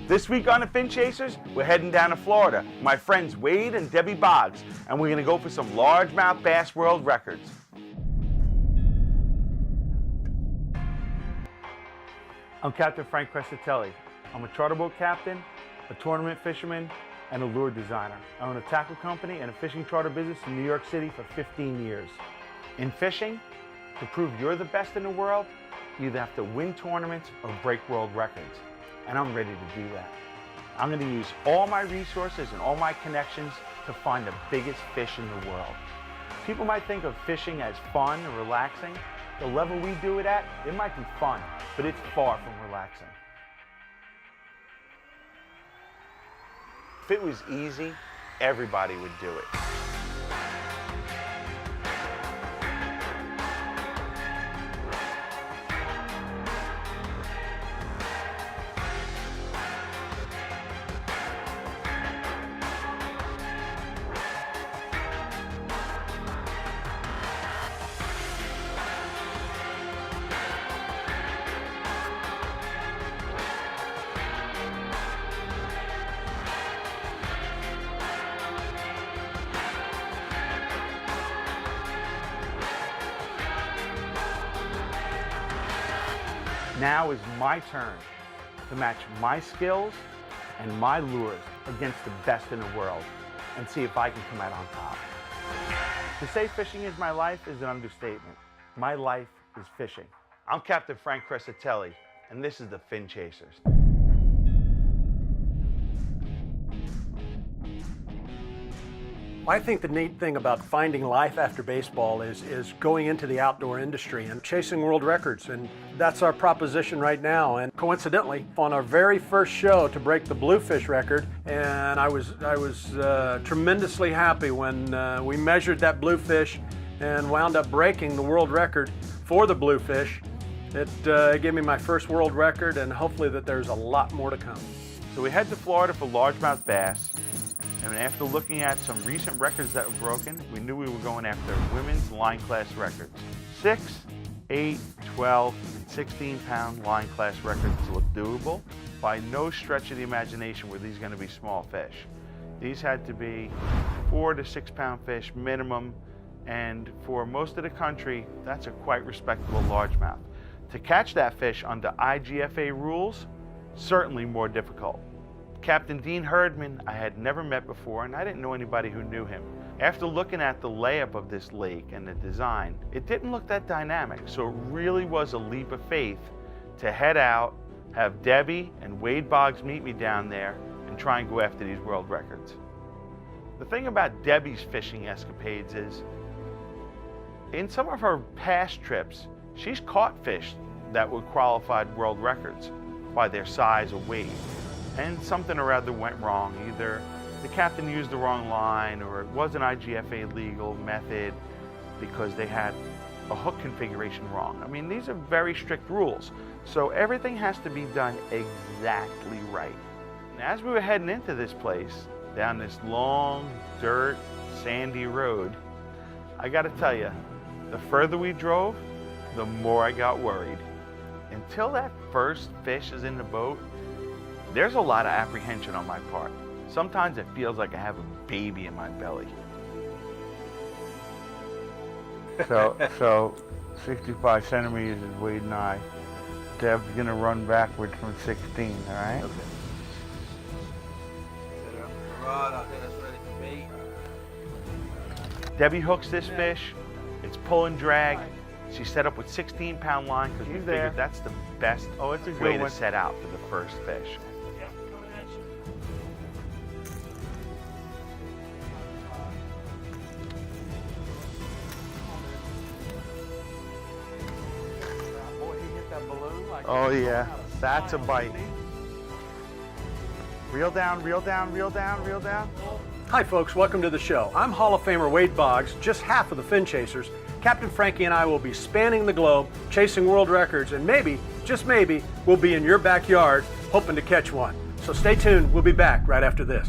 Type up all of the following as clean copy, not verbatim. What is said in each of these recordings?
This week on the Fin Chasers, we're heading down to Florida. My friends Wade and Debbie Boggs, and we're going to go for some largemouth bass world records. I'm Captain Frank Crescitelli. I'm a charter boat captain, a tournament fisherman, and a lure designer. I own a tackle company and a fishing charter business in New York City for 15 years. In fishing, to prove you're the best in the world, you either have to win tournaments or break world records. And I'm ready to do that. I'm going to use all my resources and all my connections to find the biggest fish in the world. People might think of fishing as fun and relaxing. The level we do it at, it might be fun, but it's far from relaxing. If it was easy, everybody would do it. Now is my turn to match my skills and my lures against the best in the world and see if I can come out on top. To say fishing is my life is an understatement. My life is fishing. I'm Captain Frank Crescitelli, and this is the Fin Chasers. I think the neat thing about finding life after baseball is going into the outdoor industry and chasing world records, and that's our proposition right now. And coincidentally, on our very first show to break the bluefish record, and I was tremendously happy when we measured that bluefish and wound up breaking the world record for the bluefish. It gave me my first world record, and hopefully that there's a lot more to come. So we head to Florida for largemouth bass. And after looking at some recent records that were broken, we knew we were going after women's line class records. 6, 8, 12, and 16 pound line class records look doable. By no stretch of the imagination were these going to be small fish. These had to be 4 to 6 pound fish minimum, and for most of the country, that's a quite respectable largemouth. To catch that fish under IGFA rules, certainly more difficult. Captain Dean Herdman I had never met before, and I didn't know anybody who knew him. After looking at the layup of this lake and the design, it didn't look that dynamic, so it really was a leap of faith to head out, have Debbie and Wade Boggs meet me down there, and try and go after these world records. The thing about Debbie's fishing escapades is, in some of her past trips, she's caught fish that were qualified world records by their size or weight. And something or other went wrong. Either the captain used the wrong line, or it was an IGFA legal method because they had a hook configuration wrong. I mean, these are very strict rules. So everything has to be done exactly right. And as we were heading into this place, down this long, dirt, sandy road, I gotta tell you, the further we drove, the more I got worried. Until that first fish is in the boat, there's a lot of apprehension on my part. Sometimes it feels like I have a baby in my belly. So 65 centimeters is Wade and I. Deb's gonna run backwards from 16, all right? Okay. I think that's ready for me. Debbie hooks this fish. It's pull and drag. She set up with 16 pound line because we figured that's the best way to set out for the first fish. Oh yeah, that's a bite. Reel down, reel down, reel down, reel down. Hi folks, welcome to the show. I'm Hall of Famer Wade Boggs, just half of the Fin Chasers. Captain Frankie and I will be spanning the globe, chasing world records, and maybe, just maybe, we'll be in your backyard hoping to catch one. So stay tuned, we'll be back right after this.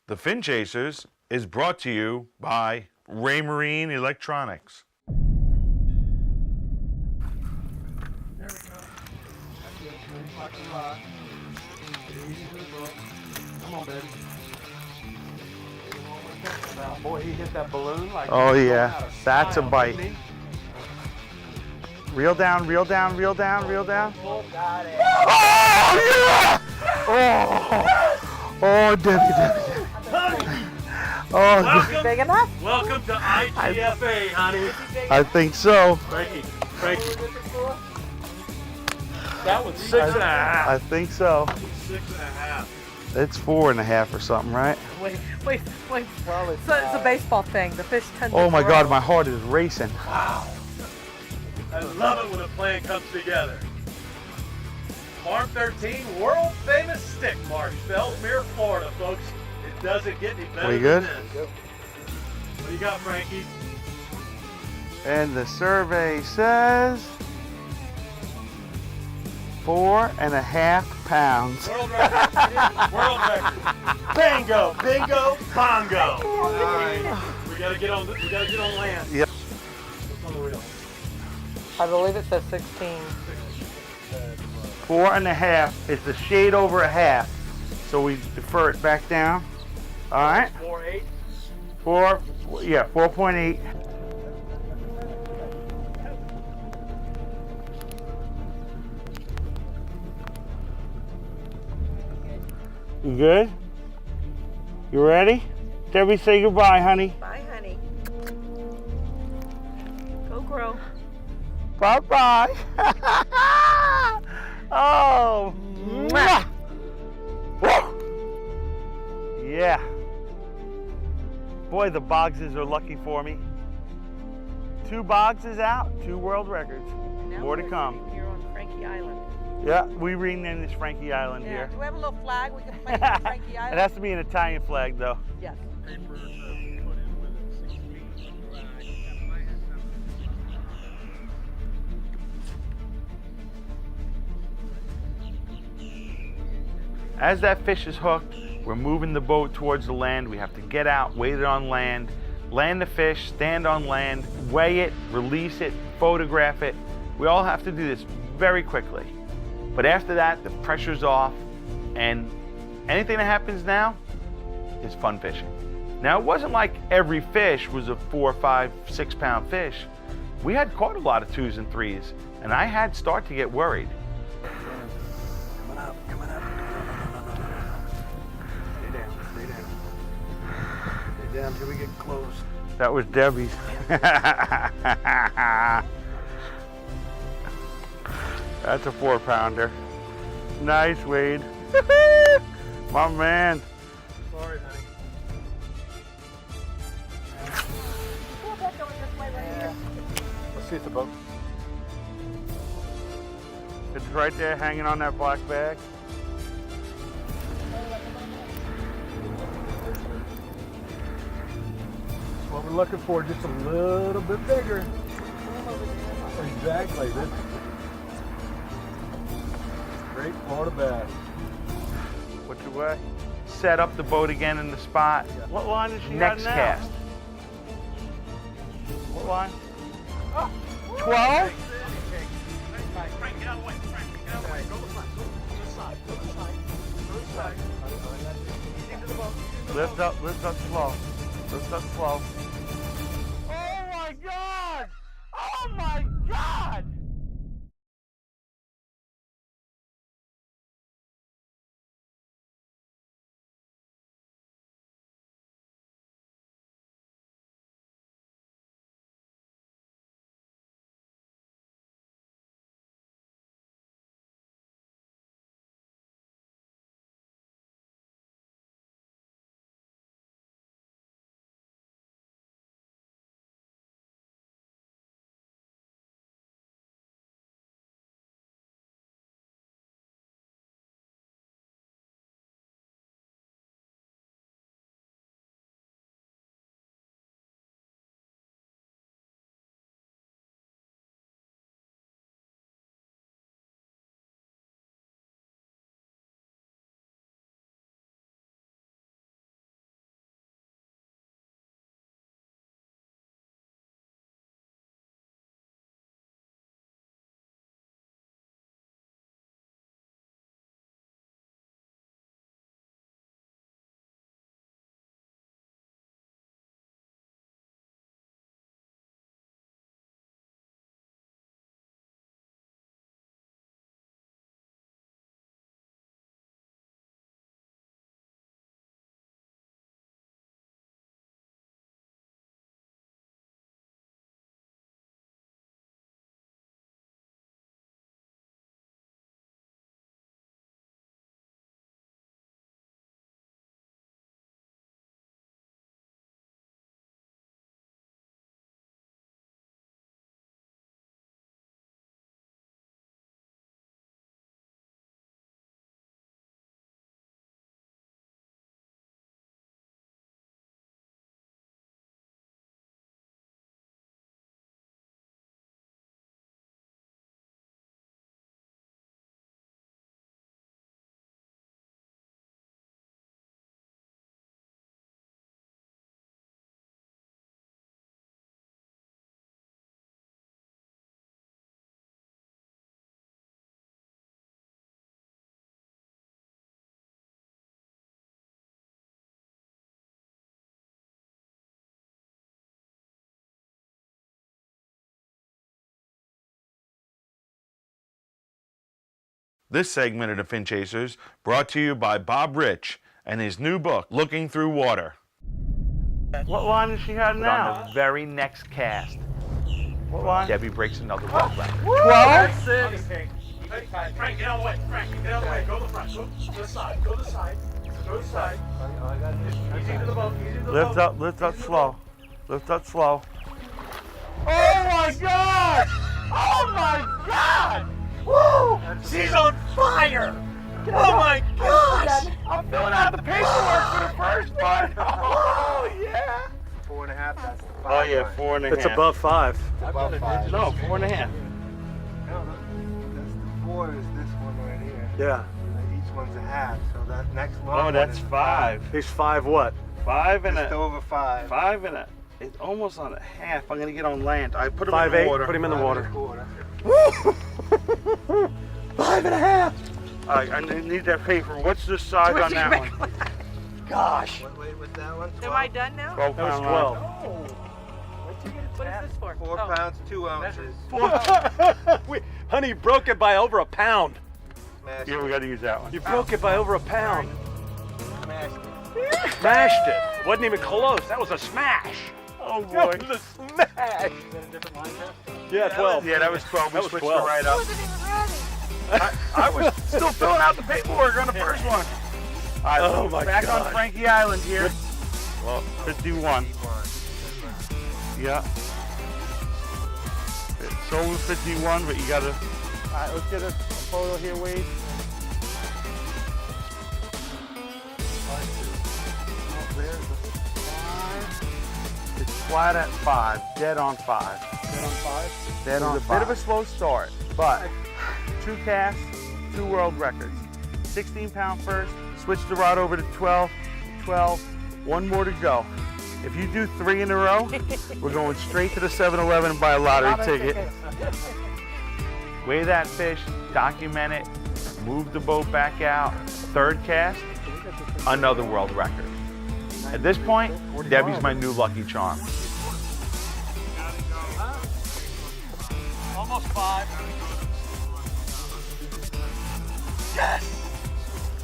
The Fin Chasers is brought to you by Raymarine Electronics. There we go. That's good. Like a rock. Easy to the book. Come on, baby. Boy, he hit that balloon like. Oh he was yeah, going out of that's a style, bite. didn't he? Reel down, reel down, reel down, reel down. Got it. Oh yeah! Oh, Debbie. Oh, Welcome, Big enough? welcome to IGFA, honey. I think so. Frankie. That was 6.5. I think so. 6.5. It's 4.5 or something, right? Wait. So it's a baseball thing. The fish tend to Oh my grow. God, my heart is racing. Wow. I love it when a plan comes together. Farm 13, world famous stick marsh, Fellsmere, Florida, folks. It doesn't get any better We than good? this. What do you got, Frankie? And the survey says 4.5 pounds. World record. World record. Bingo, bingo, bongo. All right. We gotta get on land. Yep. What's on the reel? I believe it says 16. 4.5. It's a shade over a half. So we defer it back down. All right. 4.8. 4.8. You good? You ready? Debbie, say goodbye, honey. Bye, honey. Go grow. Bye-bye. Oh. Mwah. Woo. Yeah. Boy, the Boggses are lucky for me. 2 Boggses out, 2 world records. Now More to we're come. sitting here on Frankie Island. Yeah, we renamed this Frankie Island Yeah. here. Do we have a little flag we can plant on Frankie It Island? has to be an Italian flag, though. Yes. As that fish is hooked, we're moving the boat towards the land. We have to get out, wait it on land, land the fish, stand on land, weigh it, release it, photograph it. We all have to do this very quickly. But after that, the pressure's off, and anything that happens now is fun fishing. Now, it wasn't like every fish was a 4, 5, 6 pound fish. We had caught a lot of 2s and 3s, and I had start to get worried. Coming up. Stay down. Stay down till we get close. That was Debbie's. That's a 4-pounder. Nice, Wade. My man. Sorry, honey. Let's see if the boat. It's right there hanging on that black bag. That's what we're looking for, just a little bit bigger. Exactly. This great Florida bass. What's your way? Set up the boat again in the spot. What line is she Next on now? cast. What line? 12? Frank, get out of the way. Frank, get out of the way. Go to the side. Go to the side. Go to the side. Go to the side. Easy to the boat. Lift up slow. Lift up slow. Oh my God! Oh my God! This segment of the Fin Chasers brought to you by Bob Rich and his new book, Looking Through Water. What line does she have now? On the very next cast, What line? Debbie breaks another world record. 12? That's it. Frank, get out of the way. Frank, get out of the way. Go to the front. Go to the side. Go to the side. Go to the side. Easy to the boat. Easy to the boat. Lift up slow. Lift up slow. Oh my God! Oh my God! Woo! She's on fire! Oh my gosh! I'm filling out the paperwork for the first one. Oh yeah! 4.5, that's the 5. Oh yeah, 4.5. It's above 5. above 5. No, 4.5. No, that's the 4 is this one right here. Yeah. Each one's a half, so that next long Oh, one that's is 5. He's 5 what? 5 and Just a over 5. 5 and a. It's almost on a half. I'm gonna get on land. I put him in the 5'8". water. Put him in the water. 5.5. I need that paper. What's the size on that one? Gosh. What weight was that one? Am I done now? 12 That was pound 12. What is this for? 4 Oh. pounds, 2 ounces. Honey, you broke it by over a pound. Smashed Yeah, we it. got to use that one. You broke it by over a pound. Smashed it. Smashed it. Wasn't even close. That was a smash. Oh boy. That was a smash. Yeah, 12. Yeah, that was 12. We That was switched 12. it right up. I was still filling out the paperwork on the first one. All right, Oh my back God. on Frankie Island here. Well, 51. Yeah. It's over 51, but you gotta. All right, let's get a photo here, Wade. It's flat at 5, dead on 5. Dead on 5? Dead on 5. A bit of a slow start, but 2 casts, 2 world records. 16-pound first, switch the rod over to 12, 12, 1 more to go. If you do 3 in a row, we're going straight to the 7-Eleven and buy a lottery ticket. Weigh that fish, document it, move the boat back out. 3rd cast, another world record. At this point, Debbie's my new lucky charm. Almost 5.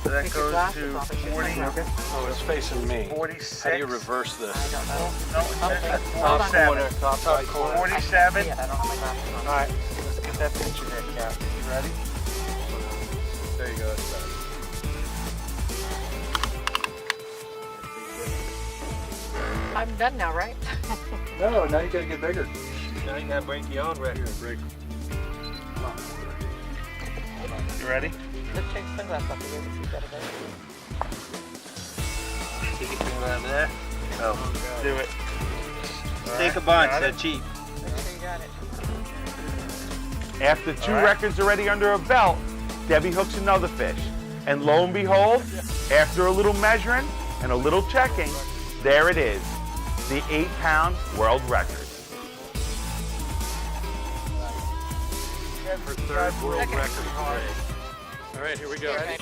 So that goes to 40, Oh, it's facing me. 46. How do you reverse this? No, it's at Hold on. 47. Top right corner. 47. Yeah, I don't have my glasses on. All right, let's get that picture there, Cap. You ready? There you go. I'm done now, right? No, now you gotta get bigger. Now you gotta break your own record. You ready? Let's take sunglasses off again to see better. Take it from around there. Oh, do it. Take a bunch, got they're it. cheap. Make sure you got it. After 2 All right. records already under her belt, Debbie hooks another fish. And lo and behold, after a little measuring and a little checking, there it is, the 8-pound world record. For 3rd world record. All right, here we go. Got it.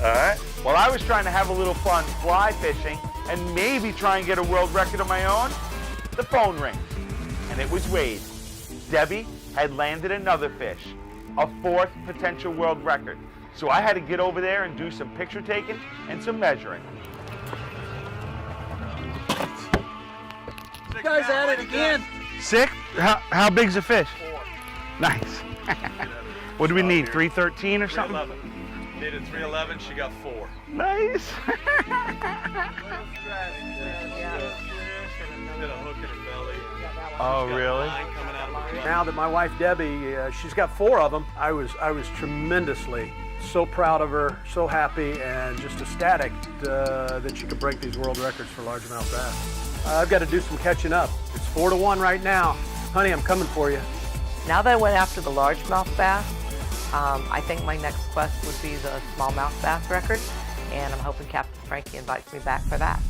All right. Well, I was trying to have a little fun fly fishing and maybe try and get a world record of my own. The phone rings, and it was Wade. Debbie had landed another fish, a 4th potential world record. So I had to get over there and do some picture taking and some measuring. You guys at it again. 6? How big's the fish? 4. Nice. What do we need? 313 or something? 311. Needed 311. She got 4. Nice. Did a hook in her belly. Oh, really? Now that my wife Debbie, she's got 4 of them. I was tremendously so proud of her, so happy, and just ecstatic that she could break these world records for largemouth bass. I've got to do some catching up. It's 4-1 right now. Honey, I'm coming for you. Now that I went after the largemouth bass, I think my next quest would be the smallmouth bass record, and I'm hoping Captain Frankie invites me back for that.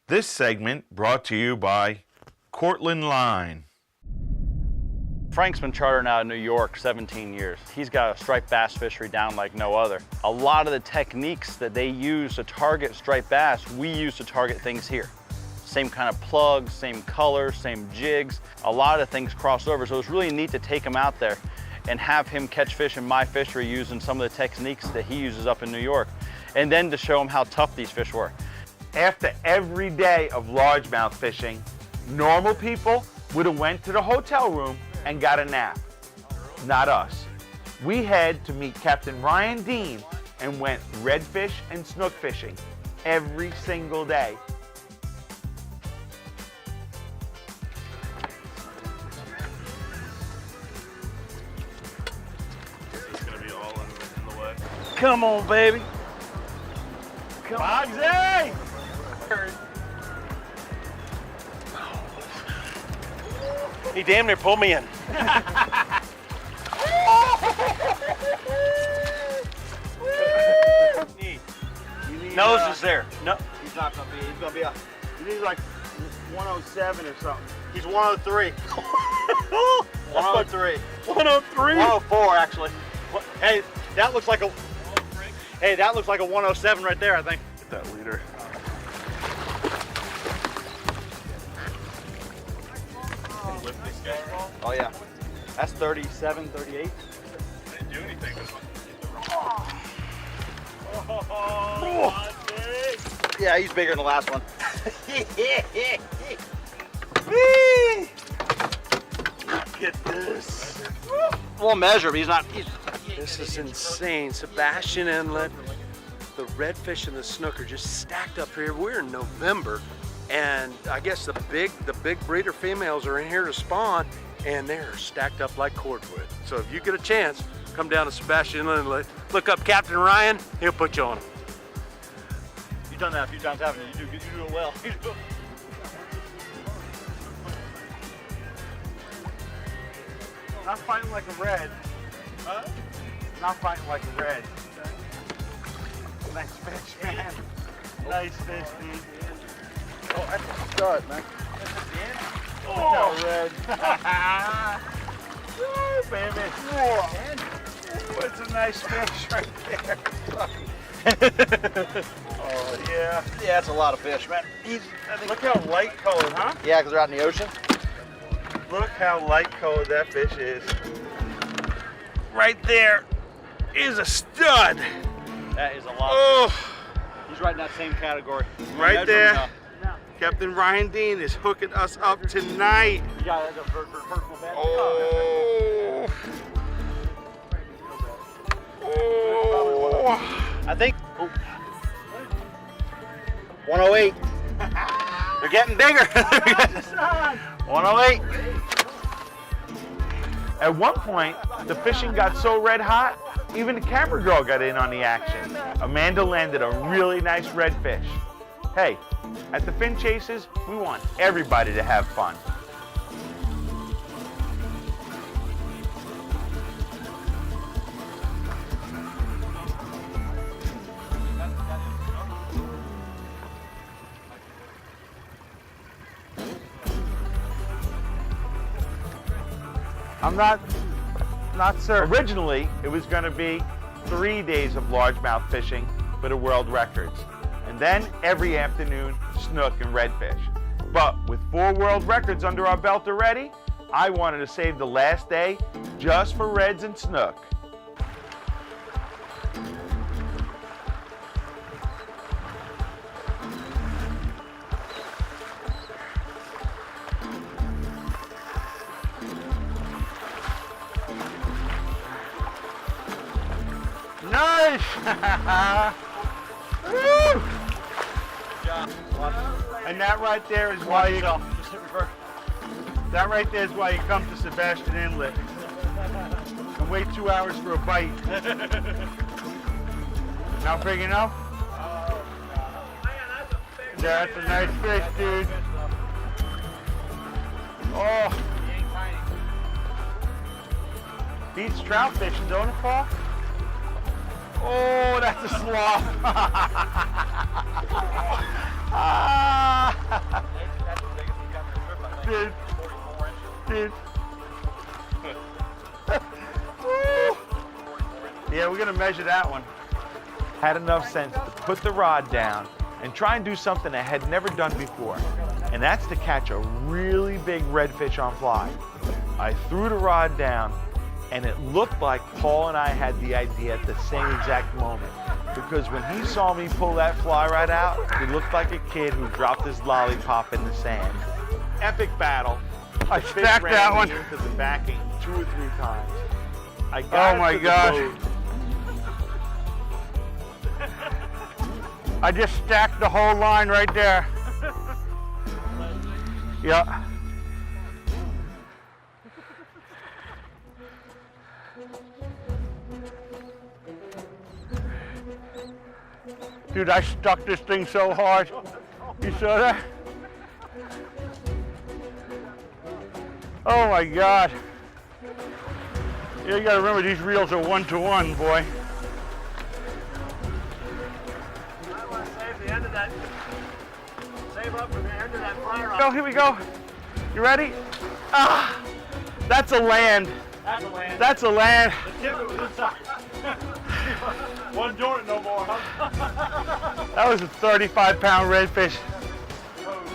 This segment brought to you by Cortland Line. Frank's been chartering out of New York 17 years. He's got a striped bass fishery down like no other. A lot of the techniques that they use to target striped bass, we use to target things here. Same kind of plugs, same colors, same jigs. A lot of things cross over, so it's really neat to take him out there and have him catch fish in my fishery using some of the techniques that he uses up in New York, and then to show him how tough these fish were. After every day of largemouth fishing, normal people would have went to the hotel room and got a nap. Not us. We had to meet Captain Ryan Dean and went redfish and snook fishing every single day. He's gonna be all in the way. Come on, baby. Come on. Bogsy! He damn near pulled me in. Nose is there. No, He's not gonna be. He's gonna be a. you need like 107 or something. He's 103. 103. 103? 104 actually. Hey, that looks like a. Hey, that looks like a 107 right there, I think. Get that leader. Oh yeah. That's 37, 38. Didn't do anything. Yeah, he's bigger than the last one. Get this. We'll measure, but he's not. This is insane. Sebastian Inlet, the redfish and the snook are just stacked up here. We're in November, and I guess the big breeder females are in here to spawn, and they're stacked up like cordwood. So if you get a chance, come down to Sebastian Inlet, look up Captain Ryan, he'll put you on him. You've done that a few times, haven't you? You do it well. Not fighting like a red. Huh? Not fighting like a red. Nice fish, man. Nice fish, dude. Oh, that's a stud, man. Oh, red. Woo, baby. Whoa. That's a nice fish right there. Oh, yeah. Yeah, that's a lot of fish, man. Look how light colored, huh? Yeah, because they're out in the ocean. Look how light colored that fish is. Right there is a stud. That is a lot. Oh, He's right in that same category. right there. Captain Ryan Dean is hooking us up tonight. You got a personal bed. Oh. Oh. I think. 108. They're getting bigger. 108. At one point, the fishing got so red hot, even the camera girl got in on the action. Amanda landed a really nice redfish. Hey, at the Fin Chasers, we want everybody to have fun. I'm not certain. Originally, it was going to be 3 days of largemouth fishing for the world records, and then every afternoon, snook and redfish. But with 4 world records under our belt already, I wanted to save the last day just for reds and snook. Nice! Woo! And that right there is why you That right there is why you come to Sebastian Inlet and wait 2 hours for a bite. Not big enough? That's a nice fish, dude. Oh. Beats trout fishing, don't it, Paul? Oh, that's a sloth. Ah. Dude. Woo. Yeah, we're gonna measure that one. Had enough sense to put the rod down and try and do something I had never done before, and that's to catch a really big redfish on fly. I threw the rod down, and it looked like Paul and I had the idea at the same exact moment, because when he saw me pull that fly right out, he looked like a kid who dropped his lollipop in the sand. Epic battle. I Fish stacked ran that me one. into the backing 2 or 3 times. I got Oh it my to the gosh. boat. I just stacked the whole line right there. Yeah. Dude, I stuck this thing so hard. You saw that? Oh my God. Yeah, you gotta remember these reels are 1-to-1, boy. Go, here we go. You ready? Ah, that's a land. That's a land. That's a land. Wasn't doing it no more, That was a 35-pound redfish.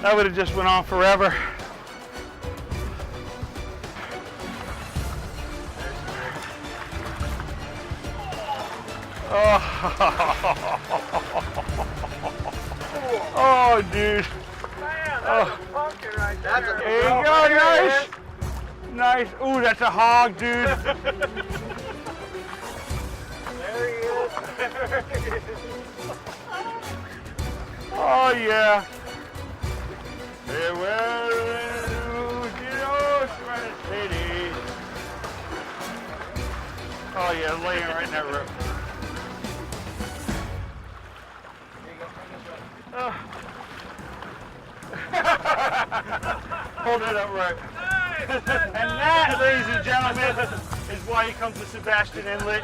That would have just went on forever. Oh, dude. Oh. There you go, nice. Nice. Ooh, that's a hog, dude. Oh, yeah. Oh, yeah, laying right in that rope. Hold it up right. And that, ladies and gentlemen, is why you come to Sebastian Inlet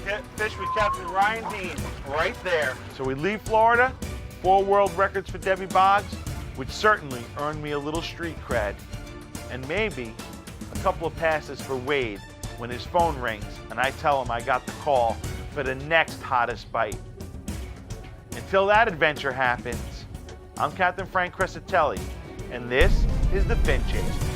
and fish with Captain Ryan Dean right there. So we leave Florida, 4 world records for Debbie Boggs, which certainly earned me a little street cred, and maybe a couple of passes for Wade when his phone rings and I tell him I got the call for the next hottest bite. Until that adventure happens, I'm Captain Frank Crescitelli, and this is the Fin Chase.